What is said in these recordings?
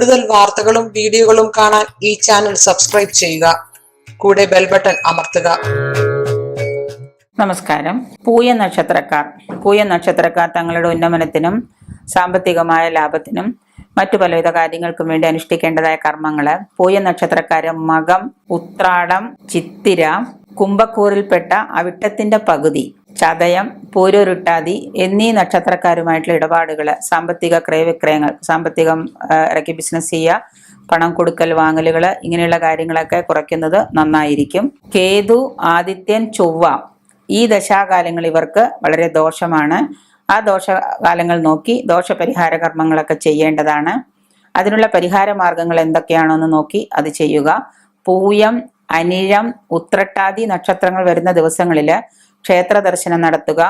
കൂടുതൽ വാർത്തകളും വീഡിയോകളും കാണാൻ ഈ ചാനൽ സബ്സ്ക്രൈബ് ചെയ്യുക. കൂടെ ബെൽ ബട്ടൺ അമർത്തുക. നമസ്കാരം. പൂയ നക്ഷത്രക്കാർ തങ്ങളുടെ ഉന്നമനത്തിനും സാമ്പത്തികമായ ലാഭത്തിനും മറ്റു പലവിധ കാര്യങ്ങൾക്കും വേണ്ടി അനുഷ്ഠിക്കേണ്ടതായ കർമ്മങ്ങള് പൂയ നക്ഷത്രക്കാര് മകം, ഉത്രാടം, ചിത്തിര, കുംഭക്കൂറിൽപ്പെട്ട അവിട്ടത്തിന്റെ പകുതി, ചതയം, പൂരോരുട്ടാതി എന്നീ നക്ഷത്രക്കാരുമായിട്ടുള്ള ഇടപാടുകള്, സാമ്പത്തിക ക്രയവിക്രയങ്ങൾ, സാമ്പത്തികം ഇറക്കി ബിസിനസ് ചെയ്യുക, പണം കൊടുക്കൽ വാങ്ങലുകള്, ഇങ്ങനെയുള്ള കാര്യങ്ങളൊക്കെ കുറയ്ക്കുന്നത് നന്നായിരിക്കും. കേതു, ആദിത്യൻ, ചൊവ്വ ഈ ദശാകാലങ്ങൾ ഇവർക്ക് വളരെ ദോഷമാണ്. ആ ദോഷകാലങ്ങൾ നോക്കി ദോഷപരിഹാര കർമ്മങ്ങളൊക്കെ ചെയ്യേണ്ടതാണ്. അതിനുള്ള പരിഹാര മാർഗങ്ങൾ എന്തൊക്കെയാണോന്ന് നോക്കി അത് ചെയ്യുക. പൂയം, അനിഴം, ഉത്രട്ടാതി നക്ഷത്രങ്ങൾ വരുന്ന ദിവസങ്ങളില് ക്ഷേത്ര ദർശനം നടത്തുക.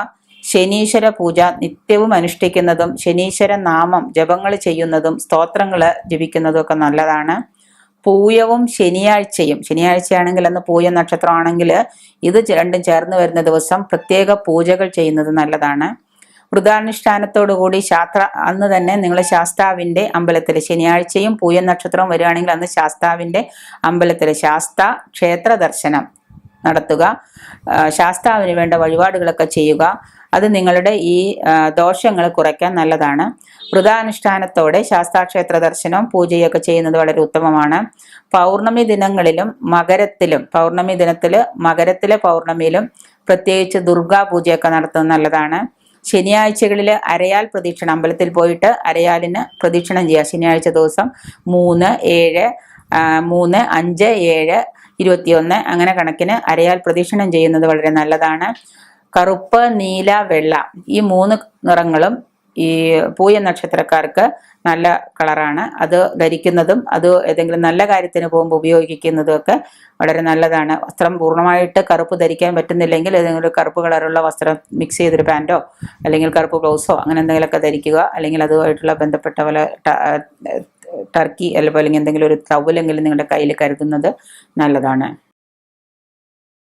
ശനീശ്വര പൂജ നിത്യവും അനുഷ്ഠിക്കുന്നതും ശനീശ്വര നാമം ജപങ്ങൾ ചെയ്യുന്നതും സ്തോത്രങ്ങൾ ജപിക്കുന്നതും ഒക്കെ നല്ലതാണ്. പൂയവും ശനിയാഴ്ചയാണെങ്കിൽ അന്ന് പൂയ നക്ഷത്രമാണെങ്കിൽ ഇത് രണ്ടും ചേർന്ന് വരുന്ന ദിവസം പ്രത്യേക പൂജകൾ ചെയ്യുന്നത് നല്ലതാണ്. വ്രതാനുഷ്ഠാനത്തോടുകൂടി അന്ന് തന്നെ നിങ്ങൾ ശാസ്താവിന്റെ അമ്പലത്തിൽ, ശനിയാഴ്ചയും പൂയ നക്ഷത്രവും വരികയാണെങ്കിൽ അന്ന് ശാസ്താവിന്റെ അമ്പലത്തിൽ ശാസ്ത ക്ഷേത്ര ദർശനം നടത്തുക. ശാസ്താവിന് വേണ്ട വഴിപാടുകളൊക്കെ ചെയ്യുക. അത് നിങ്ങളുടെ ഈ ദോഷങ്ങൾ കുറയ്ക്കാൻ നല്ലതാണ്. വ്രതാനുഷ്ഠാനത്തോടെ ശാസ്താക്ഷേത്ര ദർശനവും പൂജയൊക്കെ ചെയ്യുന്നത് വളരെ ഉത്തമമാണ്. പൗർണമി ദിനങ്ങളിലും മകരത്തിലെ പൗർണമിയിലും പ്രത്യേകിച്ച് ദുർഗാ പൂജയൊക്കെ നടത്തുന്നത് നല്ലതാണ്. ശനിയാഴ്ചകളിൽ അരയാൽ പ്രദക്ഷിണം, അമ്പലത്തിൽ പോയിട്ട് അരയാലിന് പ്രദക്ഷിണം ചെയ്യുക. ശനിയാഴ്ച ദിവസം 3, 7, 3, 5, 7, 21 അങ്ങനെ കണക്കിന് അരയാൽ പ്രദക്ഷിണം ചെയ്യുന്നത് വളരെ നല്ലതാണ്. കറുപ്പ്, നീല, വെള്ള ഈ 3 നിറങ്ങളും ഈ പൂയ നക്ഷത്രക്കാർക്ക് നല്ല കളറാണ്. അത് ധരിക്കുന്നതും അത് ഏതെങ്കിലും നല്ല കാര്യത്തിന് പോകുമ്പോൾ ഉപയോഗിക്കുന്നതും ഒക്കെ വളരെ നല്ലതാണ്. വസ്ത്രം പൂർണ്ണമായിട്ട് കറുപ്പ് ധരിക്കാൻ പറ്റുന്നില്ലെങ്കിൽ ഏതെങ്കിലും കറുപ്പ് കളറുള്ള വസ്ത്രം മിക്സ് ചെയ്തൊരു പാൻറ്റോ അല്ലെങ്കിൽ കറുപ്പ് ബ്ലൗസോ അങ്ങനെ എന്തെങ്കിലുമൊക്കെ ധരിക്കുക. അല്ലെങ്കിൽ അതുമായിട്ടുള്ള ബന്ധപ്പെട്ട പല ടർക്കി അല്ലെങ്കിൽ എന്തെങ്കിലും ഒരു ടവലെങ്കിലും നിങ്ങളുടെ കയ്യിൽ കരുതുന്നത് നല്ലതാണ്.